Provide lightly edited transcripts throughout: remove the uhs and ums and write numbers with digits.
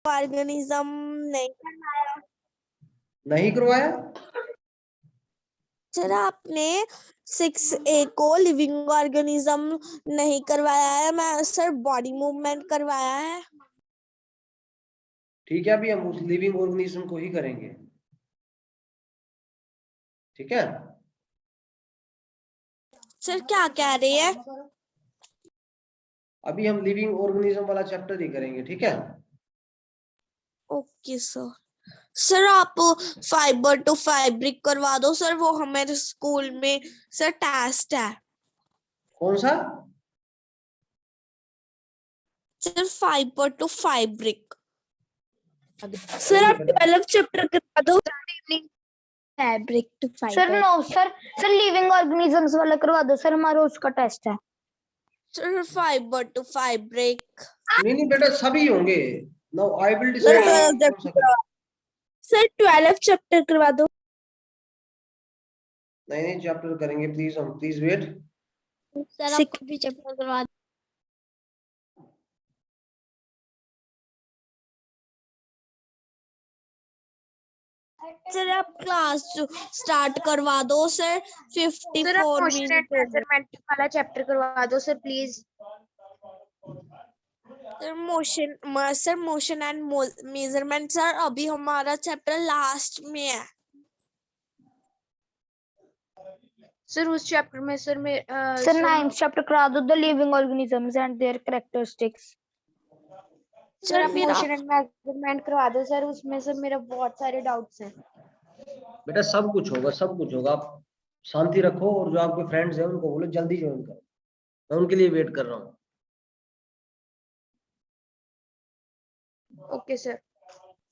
Organism नहीं करवाया sir. आपने 6A को लिविंग ऑर्गेनिज्म नहीं करवाया है, मैं सर बॉडी मूवमेंट करवाया है। ठीक है, अभी हम उस लिविंग ऑर्गेनिज्म को ही करेंगे। ठीक है सर क्या कह रहे हैं? अभी हम लिविंग ऑर्गेनिज्म वाला चैप्टर ही करेंगे। ठीक है ओके सर। सर आप फाइबर टू फैब्रिक करवा दो सर, वो हमारे स्कूल में सर टेस्ट है। कौन सा? Sir fibre to fabric. Sir आप 12 चैप्टर करवा दो। Fabric to fibre. Sir no sir living organisms वाला करवा दो सर, हमारा उसका टेस्ट है। Sir fibre to fabric. नहीं बेटा, सभी होंगे। Now I will decide. Sir 12 chapter करवा दो। नहीं चैप्टर करेंगे, प्लीज हम प्लीज वेट। सर आपको भी चैप्टर करवा दो। सर आप क्लास स्टार्ट करवा दो सर। 54 मिनट मेजरमेंट वाला चैप्टर करवा दो sir please. Sir motion and measurement sir अभी हमारा चैप्टर लास्ट में है। सर उस चैप्टर में सर 9th चैप्टर करा दो, the living organisms and there characteristics. Sir आप मोशन एंड मेजरमेंट करवा दो सर, उसमें सर मेरा बहुत सारे डाउट्स हैं। बेटा सब कुछ होगा, सब कुछ होगा। आप शांति रखो और जो आपके फ्रेंड्स हैं उनको बोलो जल्दी ज्वाइन करो, मैं उनके लिए वेट कर रहा हूँ। Okay sir.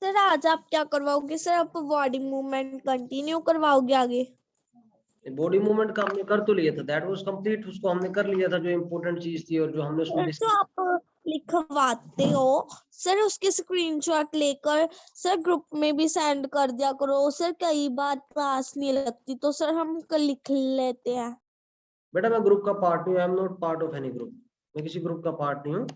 सर आज आप क्या करवाओगे सर? आप बॉडी मूवमेंट कंटिन्यू करवाओगे आगे? बॉडी मूवमेंट का हमने कर तो लिया था, दैट वाज कंप्लीट, उसको हमने कर लिया था जो इम्पोर्टेंट चीज थी और जो हमने उसमें जो आप लिखवाते हो सर उसके स्क्रीनशॉट लेकर सर ग्रुप में भी सेंड कर दिया करो सर। कई बार क्लास नहीं लगती तो सर हम लिख लेते हैं। बेटा मैं ग्रुप का पार्ट नहीं हूँ, I am not part of any group, मैं किसी ग्रुप का पार्ट नहीं हूँ।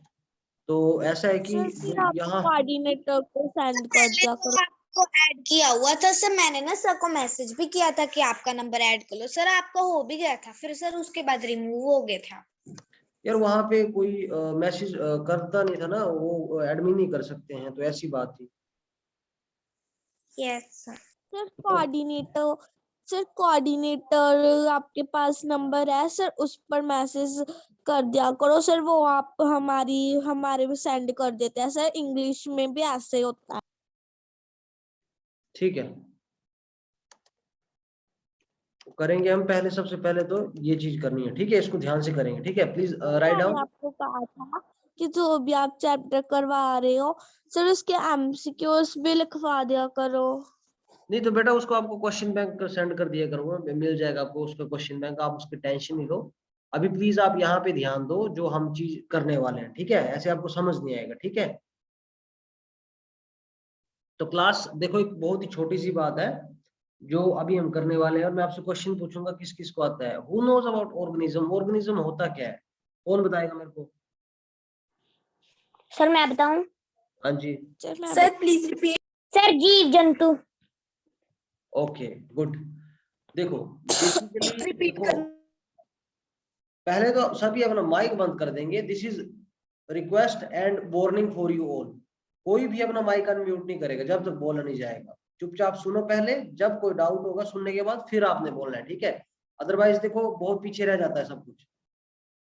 तो ऐसा है कि सर आप यहाँ कोऑर्डिनेटर को सेंड कर दिया करो। आपको ऐड किया हुआ था सर, मैंने ना सर को मैसेज भी किया था कि आपका नंबर ऐड कर लो सर, आपका हो भी गया था, फिर सर उसके बाद रिमूव हो गया था। यार वहां पे कोई मैसेज करता नहीं था ना, वो एडमिन नहीं कर सकते हैं, तो ऐसी बात थी। Yes sir. सर कोऑर्डिनेटर आपके पास नंबर है सर, उस पर मैसेज कर दिया करो सर, वो आप हमारे भी सेंड कर देते हैं सर। इंग्लिश में भी ऐसे होता है। ठीक है करेंगे हम, पहले सबसे पहले तो ये चीज करनी है। ठीक है इसको ध्यान से करेंगे। ठीक है प्लीज राइट मैंने डाउन। आपको कहा था कि जो भी आप चैप्टर करवा रहे हो सर उसके एमसीक्यूज भी लिखवा दिया करो। नहीं तो बेटा उसको आपको क्वेश्चन बैंक सेंड कर दिया करूंगा, मिल जाएगा आपको उसका क्वेश्चन बैंक, आप उसकी टेंशन नहीं लो। अभी प्लीज आप यहाँ पे ध्यान दो जो हम चीज करने वाले हैं। ठीक है ऐसे आपको समझ नहीं आएगा। ठीक है तो क्लास देखो, एक बहुत ही छोटी सी बात है जो अभी हम करने वाले हैं, और मैं आपसे क्वेश्चन पूछूंगा किस किस को आता है। Who knows about organism? Organism होता क्या है, कौन बताएगा मेरे को? सर मैं बताऊं? हाँ जी सर प्लीज रिपीट। सर जीव जंतु। Okay good. देखो बेसिकली रिपीट देखो, कर। पहले तो सभी अपना माइक बंद कर देंगे। This is request and warning for you all. कोई भी अपना माइक अनम्यूट नहीं करेगा जब तक बोला नहीं जाएगा। चुपचाप सुनो पहले, जब कोई डाउट होगा सुनने के बाद फिर आपने बोलना है। ठीक है अदरवाइज देखो बहुत पीछे रह जाता है सब कुछ,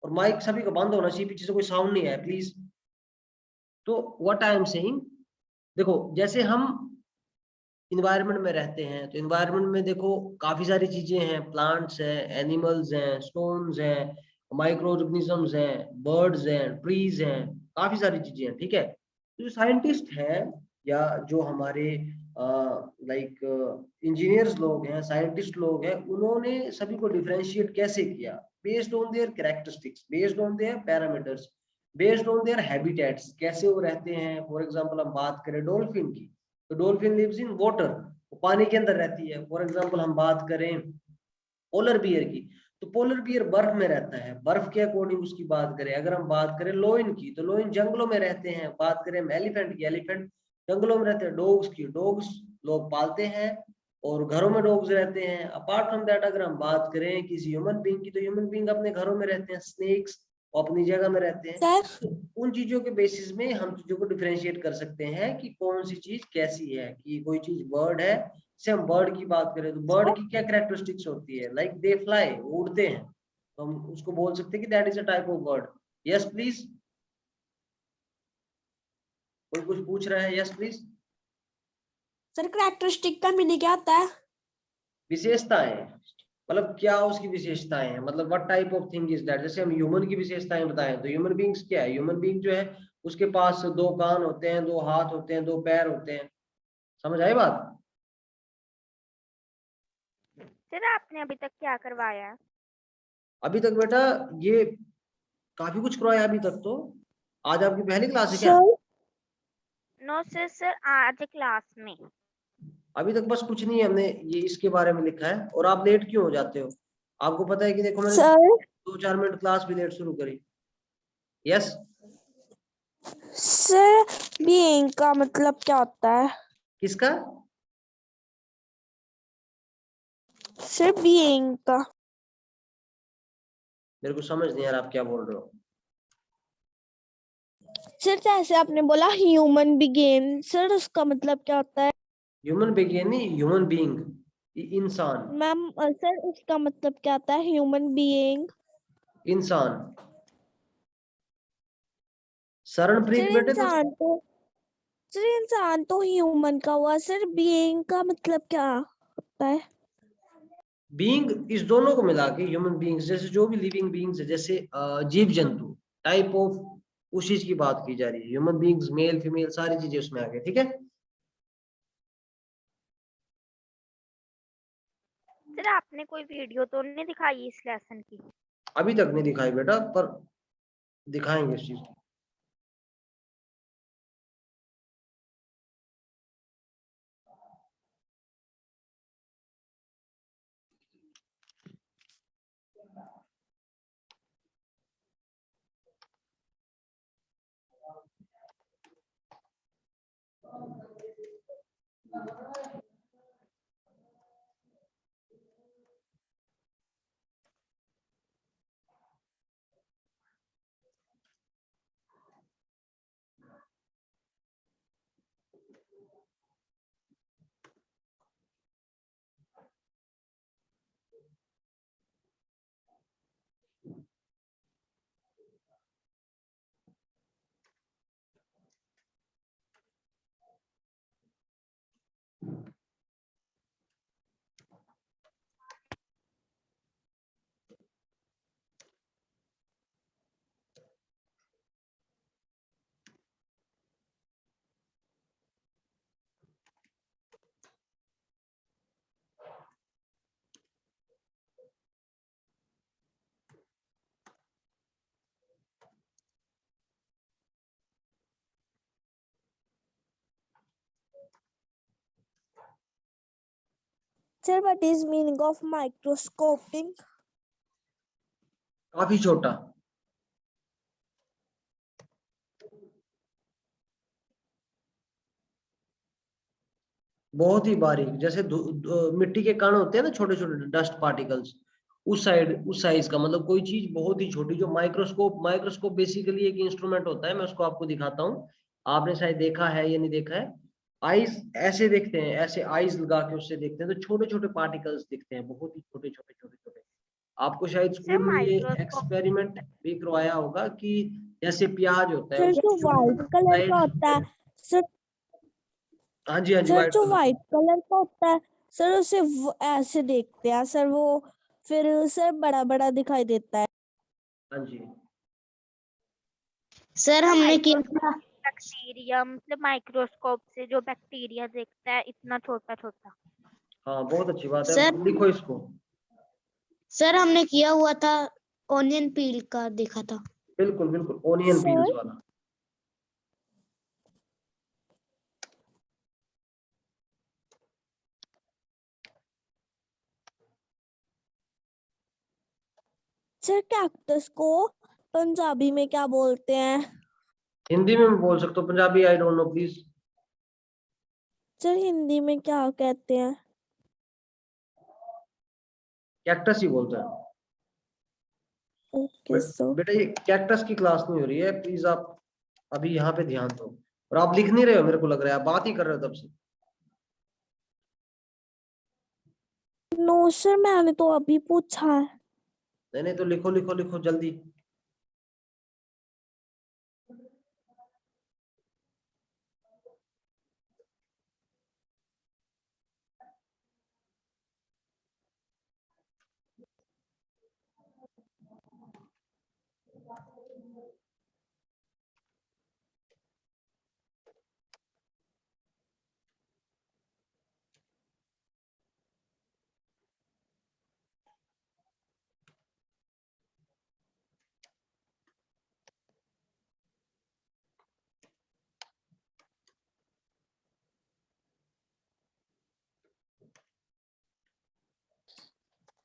और माइक सभी को बंद होना चाहिए, पीछे से कोई साउंड नहीं है प्लीज। तो व्हाट आई एम सेइंग, देखो जैसे हम इन्वायरमेंट में रहते हैं तो इन्वायरमेंट में देखो काफी सारी चीजें हैं, प्लांट्स हैं, एनिमल्स हैं, स्टोन्स हैं, माइक्रो ऑर्गेनिजम्स हैं, बर्ड्स हैं, ट्रीज हैं, काफी सारी चीजें हैं। ठीक है तो जो साइंटिस्ट हैं या जो हमारे लाइक इंजीनियर्स लोग हैं, साइंटिस्ट लोग हैं, उन्होंने सभी को डिफरेंशिएट कैसे किया? Based on their characteristics, based on their parameters, based on their habitats, कैसे वो रहते हैं। फॉर एग्जांपल हम बात करें डॉल्फिन की, तो डॉल्फिन लिव्स इन वाटर, वो पानी के अंदर रहती है। फॉर एग्जांपल हम बात करें पोलर बियर की, तो पोलर बियर बर्फ में रहता है, बर्फ के अकॉर्डिंग उसकी बात करें। अगर हम बात करें लोइन की, तो लोइन जंगलों में रहते हैं। बात करें हम एलिफेंट की, एलिफेंट जंगलों में रहते हैं डॉग्स की, डॉग्स लोग पालते हैं और घरों में डॉग्स रहते हैं। अपार्ट फ्रॉम दैट अगर हम बात करें किसी ह्यूमन बीइंग की, तो ह्यूमन बीइंग अपने घरों में रहते हैं, स्नेक्स वो अपनी जगह में रहते हैं। सर तो उन चीजों के बेसिस में हम चीजों को डिफरेंशिएट कर सकते हैं कि कौन सी चीज कैसी है। कि कोई चीज बर्ड है, जैसे हम बर्ड की बात करें तो बर्ड की क्या कैरेक्टरिस्टिक्स होती है, लाइक दे फ्लाई, उड़ते हैं, तो हम उसको बोल सकते हैं कि that is a type of bird. Yes please, कोई कुछ पूछ रहा है? Yes please. सर कैरेक्टरिस्टिक का मीनिंग क्या होता है? विशेषताएं, मतलब क्या उसकी विशेषताएं हैं, मतलब what type of thing is that. जैसे हम ह्यूमन की विशेषताएं बताएं तो ह्यूमन बीइंग्स क्या है, ह्यूमन बीइंग जो है उसके पास 2 कान होते हैं, 2 हाथ होते हैं, 2 पैर होते हैं। समझ आई बात? सर आपने अभी तक क्या करवाया है? अभी तक बेटा ये काफी कुछ करवाया अभी तक। तो आज आपकी पहली क्लास है क्या? सर नो सर, सर आज क्लास में अभी तक बस कुछ नहीं है, हमने ये इसके बारे में लिखा है। और आप लेट क्यों हो जाते हो? आपको पता है कि देखो मैंने सर 2-4 मिनट क्लास भी लेट शुरू करी। यस, सर बीइंग का मतलब क्या होता है? किसका? सर बीइंग का मेरे को समझ नहीं यार आप क्या बोल रहे हो। सर जैसे आपने बोला ह्यूमन बीइंग, सर उसका मतलब क्या होता है? ह्यूमन बीइंग नहीं, ह्यूमन बीइंग, इंसान। मैम सर उसका मतलब क्या होता है ह्यूमन बीइंग? इंसान। शरणप्रीत सर बेटे तो इंसान तो ह्यूमन का हुआ, सर बीइंग का मतलब क्या होता है? बीइंग इस दोनों को मिला के ह्यूमन बीइंग्स, जैसे जो भी लिविंग बीइंग्स है, जैसे जीव जंतु, टाइप ऑफ उस चीज की बात की जा रही है। ह्यूमन बीइंग्स मेल फीमेल सारी चीजें उसमें आ गई। ठीक है, सर आपने कोई वीडियो तो नहीं दिखाई इस लेसन की? अभी तक नहीं दिखाई बेटा, पर दिखाएंगे इस चीज की। Sir what is meaning of microscoping? काफी छोटा, बहुत ही बारीक, जैसे मिट्टी के कण होते हैं ना, छोटे छोटे डस्ट पार्टिकल्स, उस साइज का। मतलब कोई चीज बहुत ही छोटी, जो माइक्रोस्कोप बेसिकली एक इंस्ट्रूमेंट होता है। मैं उसको आपको दिखाता हूँ, आपने शायद देखा है या नहीं देखा है। आईज ऐसे देखते हैं, ऐसे आईज लगा के उससे देखते हैं तो छोटे छोटे पार्टिकल्स दिखते हैं, बहुत ही छोटे छोटे छोटे छोटे। आपको शायद सर स्कूल में ये माइक्रोस्कोप एक्सपेरिमेंट भी करवाया होगा कि जैसे प्याज होता है सर उसको जो व्हाइट कलर का होता है, सर हाँ जी हाँ जी, सर व्हाइट जो कलर। व्हाइट कलर का होता है, सर उसे ऐसे देखते हैं सर, वो फिर सर बड़ा बड़ा दिखाई देता है। हाँ जी, सर हमने किया था। बैक्टीरिया, मतलब माइक्रोस्कोप से जो बैक्टीरिया देखता है इतना छोटा छोटा। हाँ बहुत अच्छी बात है, सर लिखो इसको। सर हमने किया हुआ था, ऑनियन पील का देखा था। बिल्कुल बिल्कुल, ओनियन सर पील्स वाला। सर कैक्टस को पंजाबी में क्या बोलते हैं? हिंदी में मैं बोल सकता हूँ, Punjabi I don't know please. Sir Hindi में क्या कहते हैं? कैक्टस ही बोलते हैं। Okay sir. बेटा ये कैक्टस की क्लास नहीं हो रही है, प्लीज आप अभी यहाँ पे ध्यान दो। और आप लिख नहीं रहे हो, मेरे को लग रहा है आप बात ही कर रहे हो तब से। नो सर, मैंने तो अभी पूछा है। नहीं नहीं, तो लिखो लिखो लिखो जल्दी।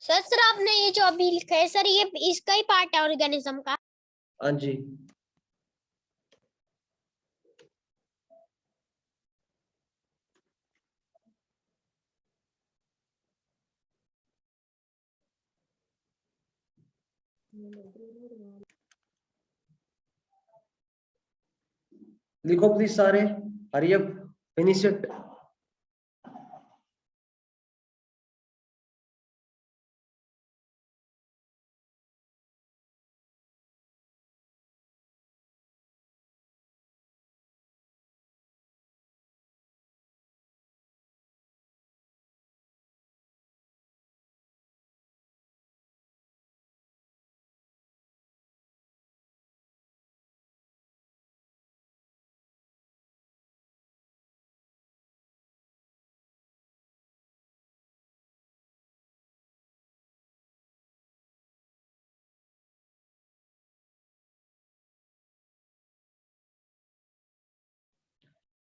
सर आपने ये जो अभी लिखा है सर, ये इसका ही पार्ट है ऑर्गेनिज्म का? हाँ जी। लिखो प्लीज सारे, hurry up, finish it.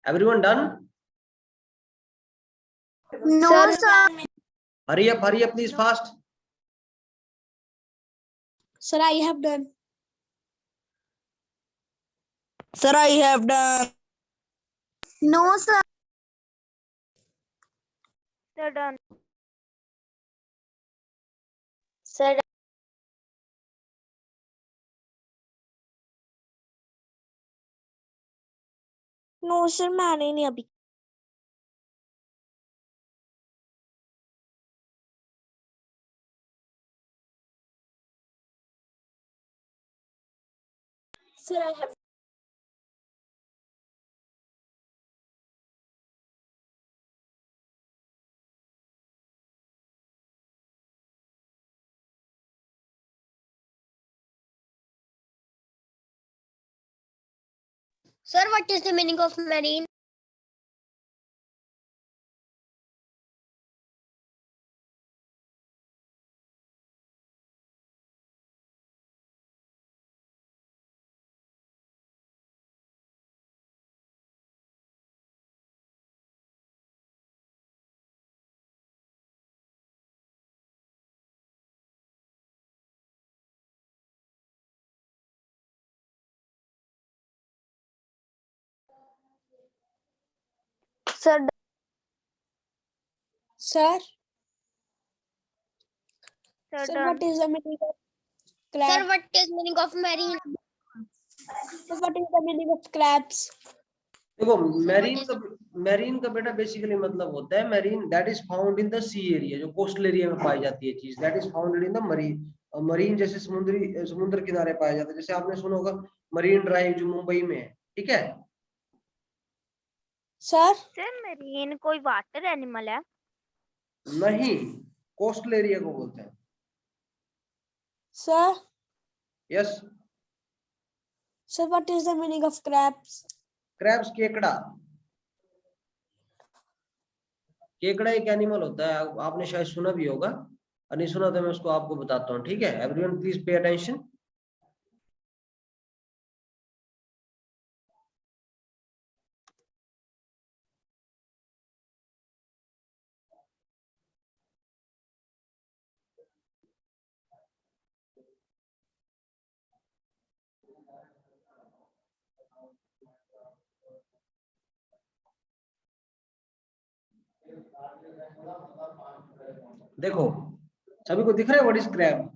Everyone done? No sir. Hurry up please fast. Sir I have done. Sir, I have done. No sir. Sir done. Sir no sir, मैंने नहीं अभी। Sir I have sir what is the meaning of marine? Sir sir sir sir done. What is the meaning of sir crab? What is meaning of marine? What is the meaning of crabs? देखो what is marine का बेटा basically मतलब होता है, marine that is found in the sea area, जो coastal area में पाई जाती है चीज, that is found in the marine. Marine जैसे समुद्र किनारे पाया जाता है, जैसे आपने सुना होगा मरीन ड्राइव जो मुंबई में है, ठीक है। सर सर मरीन कोई वाटर एनिमल है? नहीं, कोस्टल एरिया को बोलते हैं। Sir yes. Sir what is the meaning of crabs? Crabs, केकड़ा। केकड़ा एक एनिमल होता है, आपने शायद सुना भी होगा, और नहीं सुना तो मैं उसको आपको बताता हूँ, ठीक है। Everyone please pay attention. देखो सभी को दिख रहा है what is crab?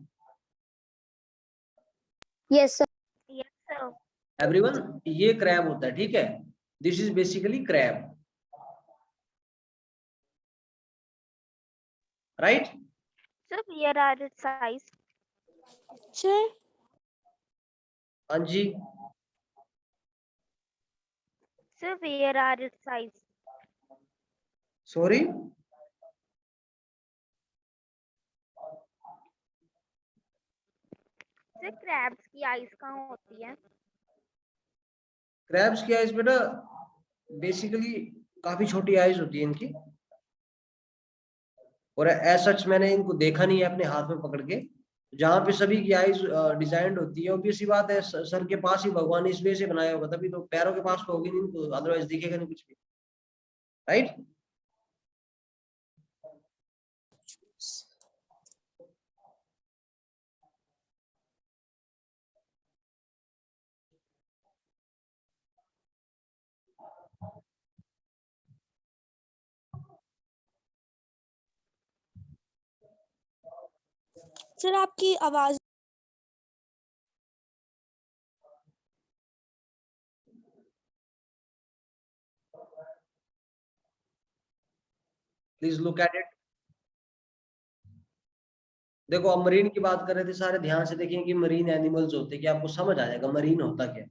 Yes, sir. Yes, sir. Everyone, ये क्रैब होता है, ठीक है? This is basically crab, right? Sir, where are its size? sir, हाँ जी, Sir, where are its size? Sorry, Sir, crabs की eyes कहाँ होती है? क्रैब्स की आइज बेटा बेसिकली काफी छोटी आइज होती है इनकी, और एज सच मैंने इनको देखा नहीं है अपने हाथ में पकड़ के। जहाँ पे सभी की आइज डिजाइंड होती है, ऑब्वियस सी बात है, सर के पास ही भगवान ने इस वे से बनाया होगा, तभी तो पैरों के पास तो होगी नहीं इनको, अदरवाइज दिखेगा नहीं कुछ भी, राइट? सर आपकी आवाज प्लीज लुक एट इट। देखो अब मरीन की बात कर रहे थे, सारे ध्यान से देखें कि मरीन एनिमल्स होते हैं, कि आपको समझ आ जाएगा मरीन होता क्या।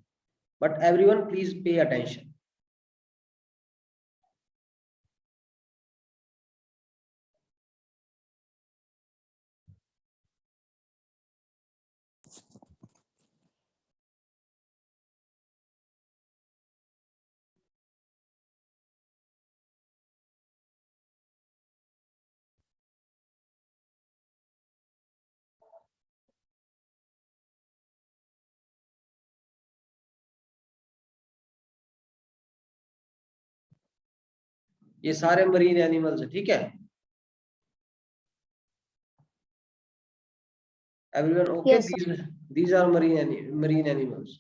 But everyone please pay attention. ये सारे मरीन एनिमल्स है, ठीक है? Everyone okay? Yes, sir. these are marine animals.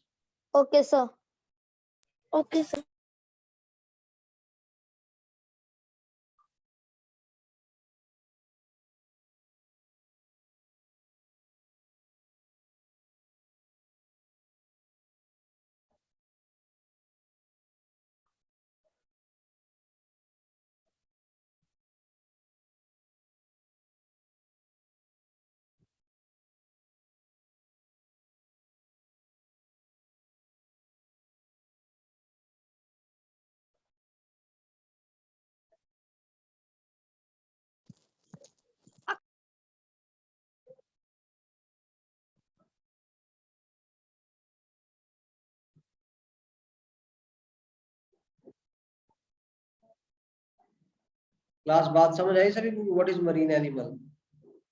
Okay, sir. Okay sir. Class बात समझ आई सभी को? What is marine animal?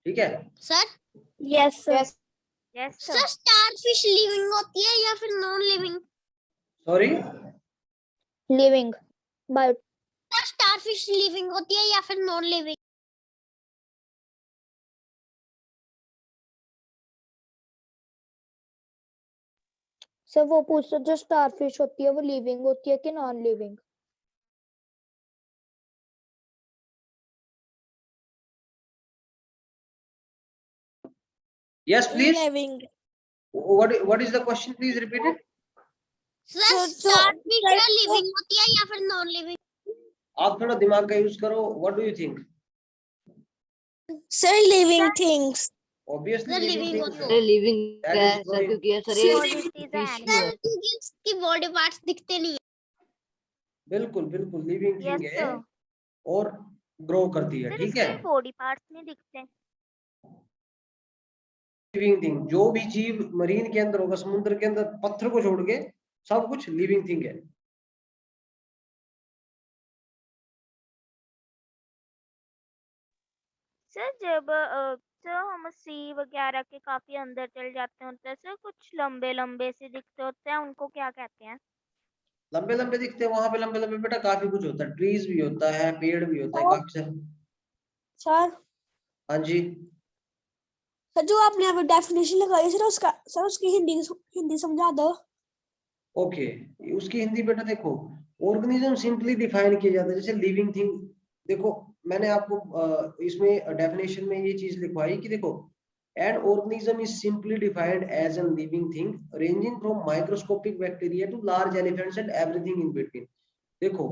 ठीक है? Sir, yes sir. Yes. yes, sir. Starfish living होती है या फिर non living? Sorry, Living. But Sir, starfish living होती है या फिर non living? sir वो पूछ रहे जो starfish होती है वो living होती है कि non living? yes please. Living. what is the question? Please repeat it. Sir, जो starfish living होती है या फिर non living? आप थोड़ा दिमाग का यूज करो। what do you think? Sir living things. obviously Sir, living living things होती है। लिविंग That है is सर, growing. क्योंकि ये सर Because ये it is fish an क्यों है? animal. क्योंकि उसकी body parts दिखते नहीं है। बिल्कुल बिल्कुल लिविंग Yes, थिंग है sir. और ग्रो करती है, Sir, ठीक है? उसके body parts नहीं दिखते। लिविंग थिंग, जो भी जीव मरीन के अंदर होगा, समुद्र के अंदर, पत्थर को छोड़ के सब कुछ लिविंग थिंग है। सर जब सर हम सी वगैरह के काफी अंदर चल जाते होते हैं सर, कुछ लंबे लंबे से दिखते होते हैं, उनको क्या कहते हैं? लंबे लंबे दिखते हैं वहां पे, लंबे लंबे बेटा काफी कुछ होता है, ट्रीज भी होता है, पेड़ भी होता है, काफी सारे। सर हाँ जी, सर जो आपने अभी डेफिनेशन लगाई सर उसका, सर उसकी हिंदी समझा दो। ओके। उसकी हिंदी बेटा देखो, ऑर्गेनिज्म सिंपली डिफाइन किया जाता है जैसे लिविंग थिंग। देखो मैंने आपको इसमें डेफिनेशन में ये चीज लिखवाई कि देखो an organism is simply defined as an living thing ranging from microscopic bacteria to large elephants and everything in between. देखो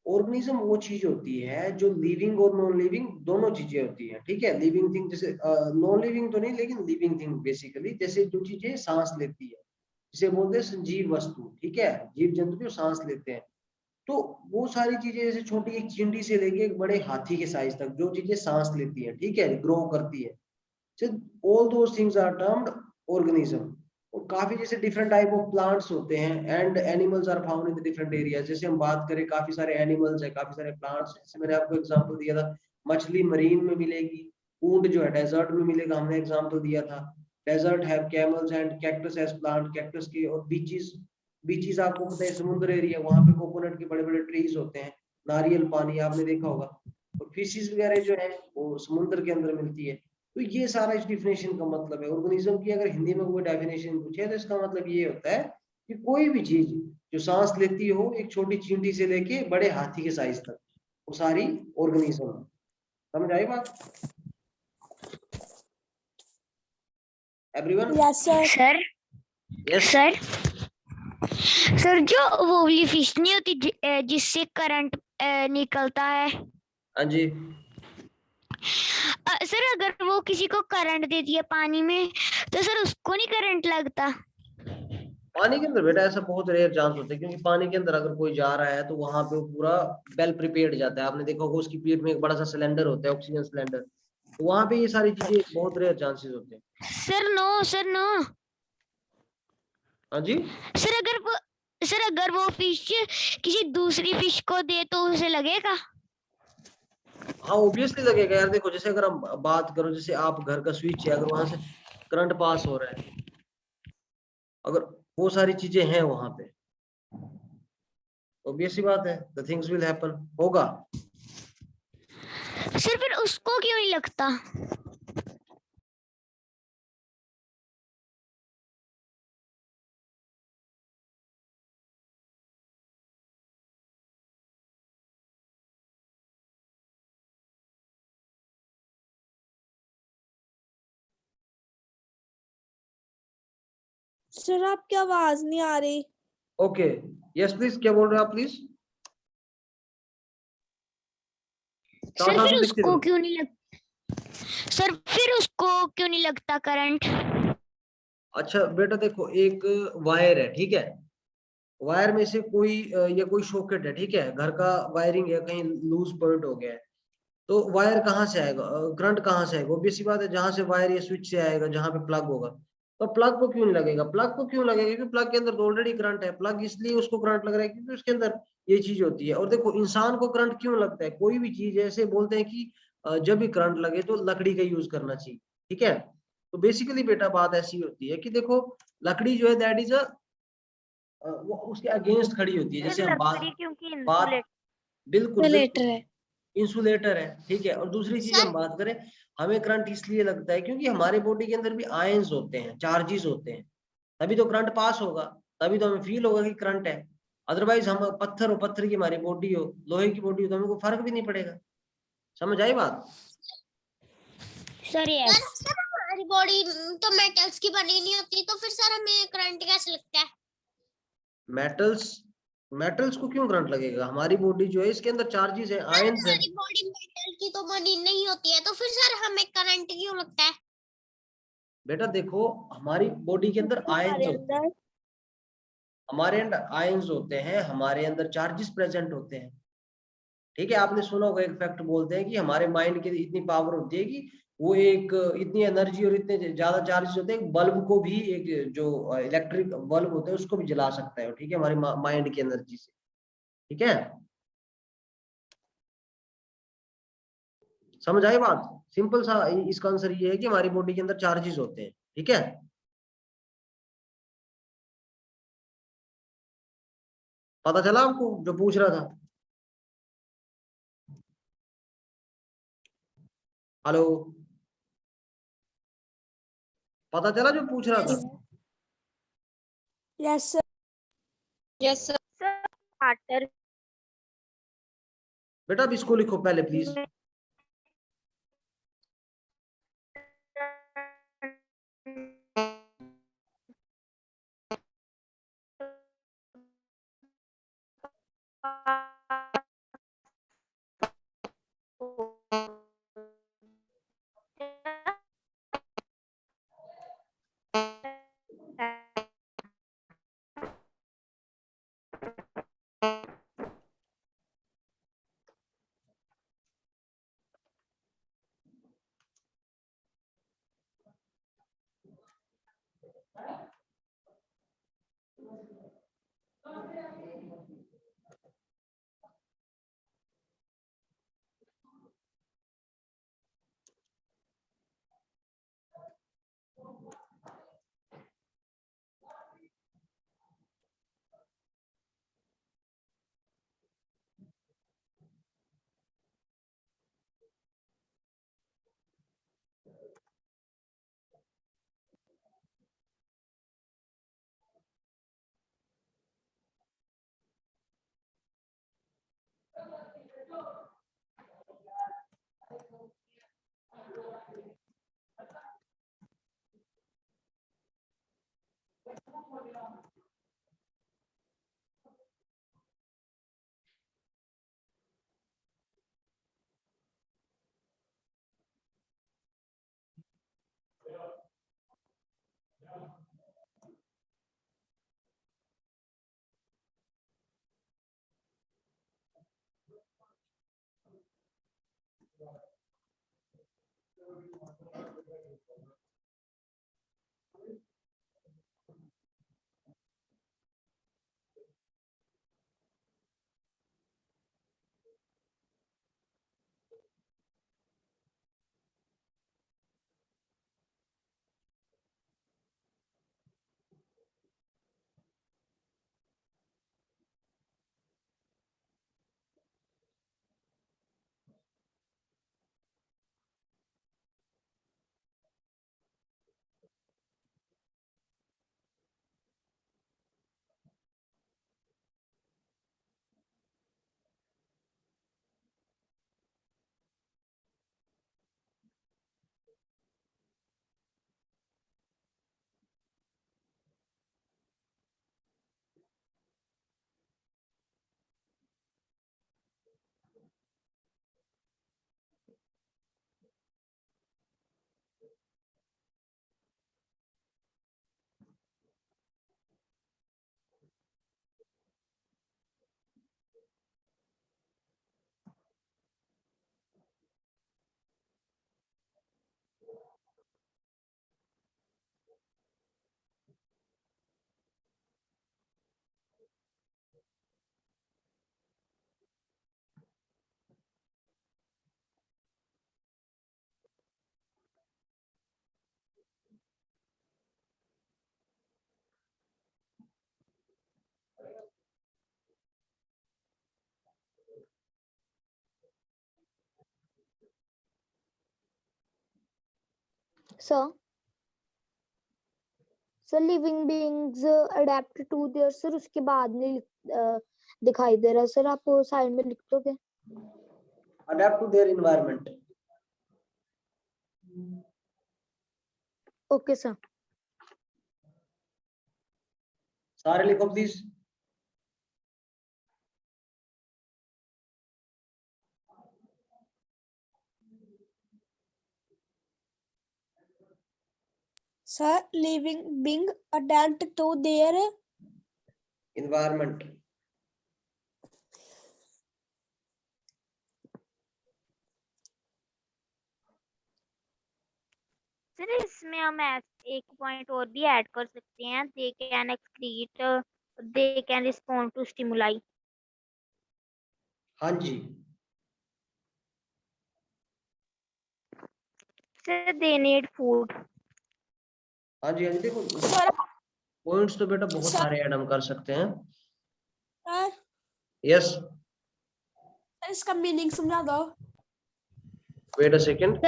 ऑर्गेनिज्म वो चीज होती है जो लिविंग और नॉन लिविंग दोनों चीजें होती हैं, ठीक है। लिविंग थिंग जैसे नॉन लिविंग तो नहीं लेकिन लिविंग थिंग बेसिकली जैसे जो चीजें सांस लेती है जिसे बोलते हैं संजीव वस्तु, ठीक है, जीव जंतु जो सांस लेते हैं। तो वो सारी चीजें जैसे छोटी एक चींटी से लेके एक बड़े हाथी के साइज तक जो चीजें सांस लेती है, ठीक है, ग्रो करती है, all those things are termed organism. और काफी जैसे डिफरेंट टाइप ऑफ प्लांट्स होते हैं and animals are found in the different area. जैसे हम बात करें काफी सारे एनिमल्स है, काफी सारे प्लांट्स, जैसे मैंने आपको एग्जांपल दिया था मछली मरीन में मिलेगी, ऊंट जो है डेजर्ट में मिलेगा, हमने एग्जांपल दिया था। Desert have camels and cactus as plant, cactus के। और बीचेस, बीचेस आपको पता है समुद्र एरिया, वहां पे कोकोनट के बड़े बड़े ट्रीज होते हैं, नारियल पानी आपने देखा होगा। और फिशेस वगैरह जो है वो समुद्र के अंदर मिलती है। तो ये सारा इस डिफिनेशन का मतलब है। ऑर्गेनिज्म की अगर हिंदी में कोई डेफिनेशन पूछे तो इसका मतलब ये होता है कि कोई भी चीज जो सांस लेती हो, एक छोटी चींटी से लेके बड़े हाथी के साइज तक, वो सारी ऑर्गेनिज्म है। समझ आई बात everyone? Yes sir. Sir yes sir sir जो वो वाली फिश नहीं होती जिससे करंट निकलता है, हाँ जी। सर अगर वो किसी को करंट देती है पानी में तो सर उसको नहीं करंट लगता? पानी के अंदर बेटा ऐसा बहुत रेयर चांस होता है, क्योंकि पानी के अंदर अगर कोई जा रहा है तो वहां पे वो पूरा वेल प्रिपेयर्ड जाता है। आपने देखा होगा उसकी पीठ में एक बड़ा सा सिलेंडर होता है, ऑक्सीजन सिलेंडर, तो वहां पे ये सारी चीजें बहुत रेयर चांसेस होते हैं। सर नो हाँ जी। सर अगर वो फिश किसी दूसरी फिश को दे तो उसे लगेगा? हाँ ऑब्वियसली लगेगा यार। देखो जैसे अगर हम बात करो, जैसे आप घर का स्विच है, अगर वहां से करंट पास हो रहा है, अगर वो सारी चीजें हैं वहां पे, ऑब्वियस सी बात है द थिंग्स विल हैपन, होगा। सर फिर उसको क्यों नहीं लगता? सर आपकी आवाज नहीं आ रही। ओके यस प्लीज, क्या बोल रहे हो आप प्लीज? सर फिर उसको क्यों नहीं सर फिर उसको क्यों नहीं लगता करंट? अच्छा बेटा देखो, एक वायर है, ठीक है, वायर में से कोई या कोई सॉकेट है, ठीक है, घर का वायरिंग है, कहीं लूज पॉइंट हो गया है, तो वायर कहाँ से आएगा, करंट कहाँ से आएगा? ऑब्वियस सी बात है जहां से वायर या स्विच से आएगा, जहां पे प्लग होगा। तो प्लग को क्यों नहीं लगेगा? प्लग को क्यों लगेगा? क्योंकि प्लग के अंदर तो ऑलरेडी करंट है। प्लग इसलिए उसको करंट लग रहा है क्योंकि उसके अंदर ये चीज होती है। और देखो इंसान को करंट क्यों लगता है? कोई भी चीज ऐसे बोलते हैं कि जब भी करंट लगे तो लकड़ी का यूज करना चाहिए, ठीक है। तो बेसिकली बेटा बात ऐसी होती है कि देखो लकड़ी जो है दैट इज वो उसके अगेंस्ट खड़ी होती है। जैसे हम लकड़ी क्योंकि बात बिल्कुल इंसुलेटर है। इंसुलेटर है, ठीक है। और दूसरी चीज हम बात करें, हमें करंट इसलिए लगता है क्योंकि हमारे बॉडी के अंदर भी आयंस होते हैं, चार्जेस होते हैं, तभी तो करंट पास होगा, तभी तो हमें फील होगा कि करंट है। अदरवाइज हम पत्थर हो, पत्थर की हमारी बॉडी हो, लोहे की बॉडी हो, तो हमें कोई फर्क भी नहीं पड़ेगा। समझ आई बात? Sir yes. सर हमारी बॉडी तो मेटल्स की बनी नहीं होती, तो फिर सर हमें करंट कैसे लगता है? मेटल्स को क्यों करंट लगेगा? हमारी बॉडी जो है इसके अंदर चार्जेस है, आयंस है। हमारी बॉडी मेटल की तो बनी नहीं होती है, तो फिर सर हमें करंट क्यों लगता है? बेटा देखो हमारी बॉडी के अंदर आयंस होते हैं, हमारे अंदर आयंस होते हैं, हमारे अंदर चार्जेस प्रेजेंट होते हैं, ठीक है। आपने सुना होगा एक फैक्ट बोलते हैं कि हमारे माइंड की इतनी पावर होती है कि वो एक इतनी एनर्जी और इतने ज्यादा चार्जेस होते हैं, बल्ब को भी, एक जो इलेक्ट्रिक बल्ब होते हैं उसको भी जला सकता है, ठीक है, हमारी माइंड की एनर्जी से, ठीक है। समझ आई बात? सिंपल सा इसका आंसर ये है कि हमारी बॉडी के अंदर चार्जेस होते हैं, ठीक है। पता चला आपको जो पूछ रहा था? हेलो, पता चला जो पूछ रहा था? Yes sir. Yes sir. Sir water बेटा अब इसको लिखो पहले please. Sir sir living beings adapt to their sir उसके बाद नहीं दिखाई दे रहा सर, आप साइड में लिख दोगे? Adapt to their environment. Okay sir. सारे लिखो please. Sir, living being adapt to their environment। Sir इसमें हम एक पॉइंट और भी ऐड कर सकते हैं, they can excrete, they can respond to stimuli. हाँ जी सर दे नीड फूड। हाँ जी देखो सर पॉइंट्स तो बेटा बहुत सर- सारे ऐड हम कर सकते हैं। सर यस इसका मीनिंग समझा दो। Wait a second.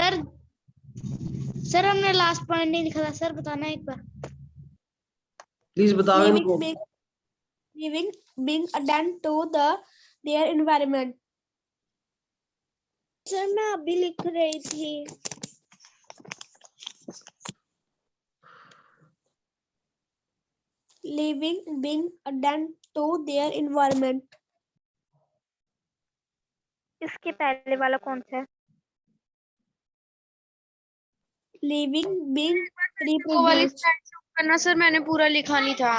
सर हमने लास्ट पॉइंट नहीं लिखा था सर, बताना एक बार। प्लीज बताओ इनको। living being adapt to their environment। Sir मैं अभी लिख रही थी। living being adapt to their environment। इसके पहले वाला कौन सा है? लिविंग बीइंग वो वाली रिप्रोड्यूस स्लाइड शो करना सर, मैंने पूरा लिखा नहीं था।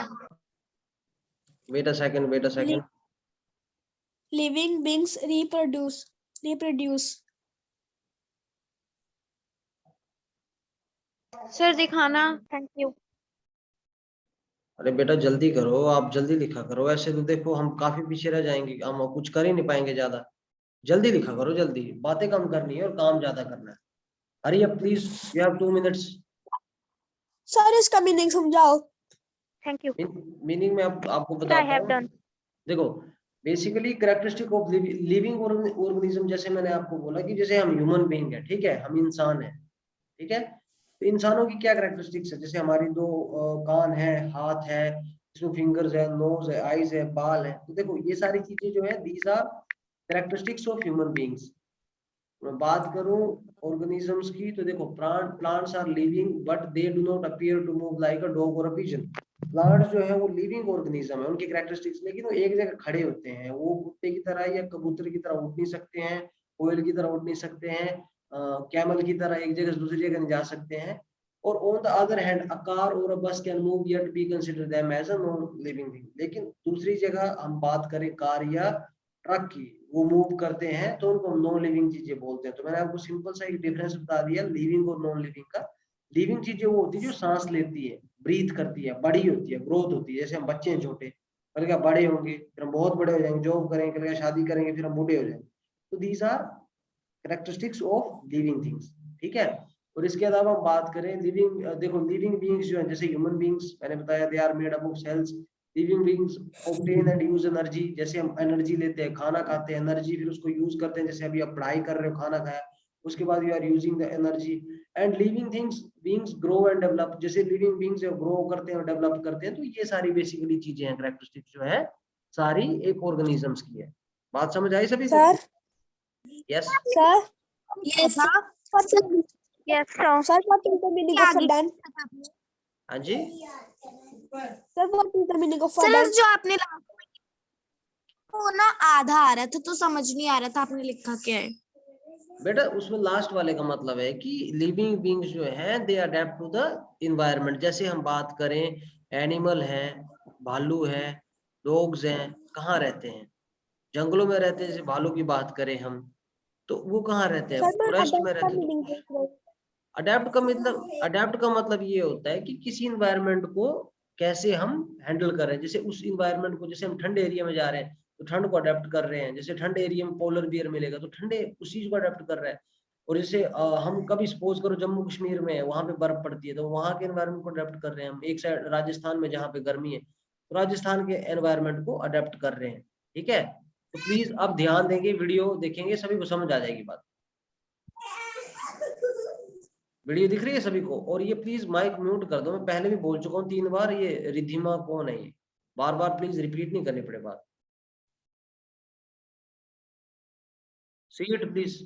Wait a second. Living beings reproduce sir दिखाना। Thank you. अरे बेटा जल्दी करो, आप जल्दी लिखा करो, ऐसे तो देखो हम काफी पीछे रह जाएंगे, हम कुछ कर ही नहीं पाएंगे ज्यादा। जल्दी लिखा करो, जल्दी, बातें कम करनी है और काम ज्यादा करना है। हरी up please, you have 2 minutes. Sir इसका मीनिंग समझाओ। Thank you. मीनिंग में आपको आई बताता हैव हूँ। डन। देखो basically characteristic of living organism, जैसे मैंने आपको बोला कि जैसे हम ह्यूमन बीइंग है, ठीक है, हम इंसान है, ठीक है। तो इंसानों की क्या कैरेक्टरिस्टिक्स है, जैसे हमारी दो कान है, हाथ है, इसमें फिंगर्स है, नोज है, आईज है, बाल है। तो देखो ये सारी चीजें जो है, these are characteristics of human beings. मैं बात करूं ऑर्गेनिजम्स की, तो देखो plants are living but they do not appear to move like a dog और अ पिजन। प्लांट्स जो है वो लिविंग ऑर्गेनिज्म है, उनकी कैरेक्टरिस्टिक्स, लेकिन वो एक जगह खड़े होते हैं। वो कुत्ते की तरह या कबूतर की तरह उड़ नहीं सकते हैं, कोयल की तरह उड़ नहीं सकते हैं, कैमल की तरह एक जगह से दूसरी जगह नहीं जा सकते हैं। और on the other hand a car और a bus can move yet be consider them as a non living thing. लेकिन दूसरी जगह हम बात करें कार या ट्रक की, वो मूव करते हैं तो उनको नॉन लिविंग चीजें बोलते हैं। तो मैंने आपको सिंपल सा एक डिफरेंस बता दिया लिविंग और नॉन लिविंग का। लिविंग चीजें वो होती है जो सांस लेती है, ब्रीथ करती है, बड़ी होती है, ग्रोथ होती है। जैसे हम बच्चे हैं छोटे, कल क्या बड़े होंगे, फिर हम बहुत बड़े हो जाएंगे, जॉब करेंगे, कल क्या शादी करेंगे, फिर हम बूढ़े हो जाएंगे। तो these are characteristics of living things, ठीक है। और इसके अलावा हम बात करें लिविंग, देखो लिविंग बीइंग्स जो है, जैसे ह्यूमन बीइंग्स मैंने बताया they are made up of cells. Living beings obtain and use energy, जैसे हम एनर्जी लेते हैं, खाना खाते हैं, एनर्जी फिर उसको यूज करते हैं। जैसे अभी आप पढ़ाई कर रहे हो, खाना खाया, उसके बाद you are using the energy. And living things beings grow and develop, जैसे लिविंग बीइंग्स ग्रो करते हैं और डेवलप करते हैं। तो ये सारी बेसिकली चीजें हैं, कैरेक्टरिस्टिक्स जो है सारी एक ऑर्गेनिजम्स की है। बात समझ आई सभी को? Sir yes. Sir Yes. Yes sir. Sir what is the meaning of done? हाँ जी। Sir what is the meaning of sir done? जो आपने वो ना आधा आ रहा था तो समझ नहीं आ रहा था आपने लिखा क्या है। बेटा उसमें लास्ट वाले का मतलब है कि लिविंग बीइंग्स जो हैं they adapt to the environment. जैसे हम बात करें एनिमल है, भालू है, डॉग्स हैं, कहाँ रहते हैं? जंगलों में रहते हैं। जैसे भालू की बात करें हम, तो वो कहाँ रहते हैं? सर मैं फॉरेस्ट में अडल्ट का रहते हैं। मीनिंग पूछ रही हूँ। अडेप्ट का मतलब ये होता है कि किसी इन्वायरमेंट को कैसे हम हैंडल कर रहे हैं। जैसे उस इन्वायरमेंट को, जैसे हम ठंड एरिया में जा रहे हैं तो ठंड को अडेप्ट कर रहे हैं। जैसे ठंड एरिया में पोलर बियर मिलेगा तो ठंडे उस चीज को अडेप्ट कर रहा है। और जैसे हम कभी सपोज करो जम्मू कश्मीर में है, वहां पे बर्फ पड़ती है, तो वहां के एनवायरमेंट को अडेप्ट कर रहे हैं हम। एक साइड राजस्थान में जहाँ पे गर्मी है, तो राजस्थान के एनवायरमेंट को अडेप्ट कर रहे हैं, ठीक है। तो प्लीज आप ध्यान देंगे, वीडियो देखेंगे, सभी को समझ आ जाएगी बात। वीडियो दिख रही है सभी को? और ये प्लीज माइक म्यूट कर दो, मैं पहले भी बोल चुका हूँ 3 बार, ये रिधिमा कौन है, ये बार बार प्लीज रिपीट नहीं करनी पड़े बात। See it please.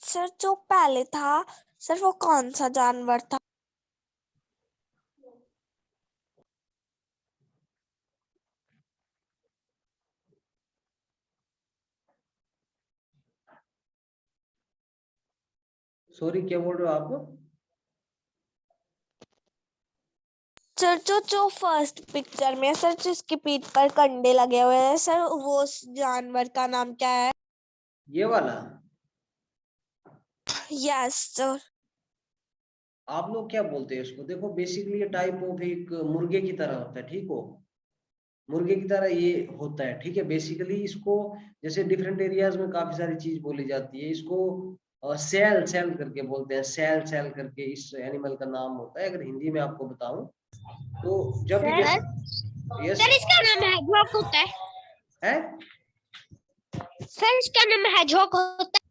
सर जो पहले था सर वो कौन सा जानवर था? सॉरी, क्या बोल रहे हो आप? सर जो फर्स्ट पिक्चर में है सर, जिसकी पीठ पर कंडे लगे हुए हैं सर, वो उस जानवर का नाम क्या है? ये वाला? Yes sir. आप लोग क्या बोलते हैं इसको? देखो बेसिकली ये टाइप ऑफ एक मुर्गे की तरह होता है, ठीक हो, मुर्गे की तरह ये होता है, ठीक है। बेसिकली इसको जैसे डिफरेंट एरियाज में काफी सारी चीज बोली जाती है, इसको सेल सेल करके बोलते हैं, सेल सेल करके इस एनिमल का नाम होता है। अगर हिंदी में आपको बताऊं तो जब भी यस सर इसका नाम हेजहॉग होता है, सर इसका नाम हेजहॉग होता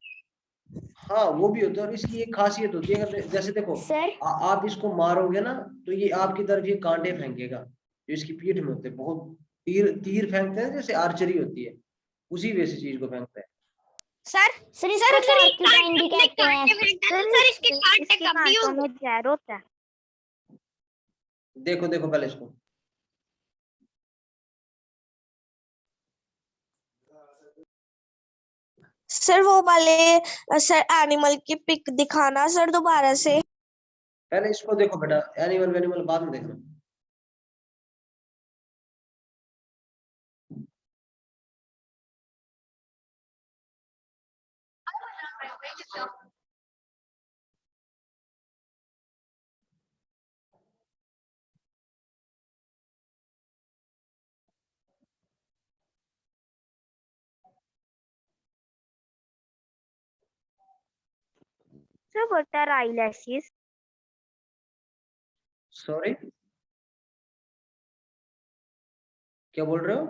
हाँ वो भी होता है। और इसकी एक खासियत होती है, अगर जैसे देखो सर आप इसको मारोगे ना तो ये आपकी तरफ ये कांटे फेंकेगा, जो इसकी पीठ में होते हैं। बहुत तीर तीर फेंकते हैं, जैसे आर्चरी होती है, उसी वैसी चीज को फेंकता है। सर इसको porcupine भी कहते हैं। सर इसके कांटों में जहर होता है। देखो देखो पहले इसको, सर वो वाले सर एनिमल की पिक दिखाना सर दोबारा से। पहले इसको देखो बेटा, एनिमल वेनिमल बाद में देखना। Sir what are eyelashes? Sorry, क्या बोल रहे हो?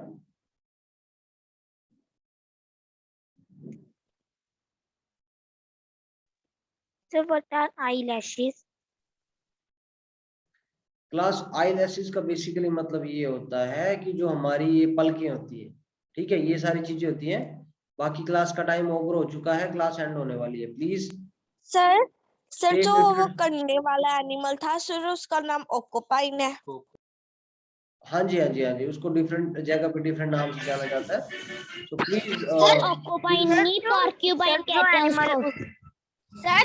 Sir what are eyelashes? Class eyelashes का बेसिकली मतलब ये होता है कि जो हमारी ये पलकें होती है, ठीक है, ये सारी चीजें होती हैं। बाकी क्लास का टाइम ओवर हो चुका है, क्लास एंड होने वाली है। प्लीज सर जो वो म्यूटेड। कंडे वाला एनिमल था सर, उसका नाम ओकोपाइन है। हाँ जी हाँ जी हाँ जी, उसको डिफरेंट जगह पे डिफरेंट नाम से जाना जाता है। तो प्लीज सर ऑक्यूपाइन नहीं porcupine कहते हैं उसको। सर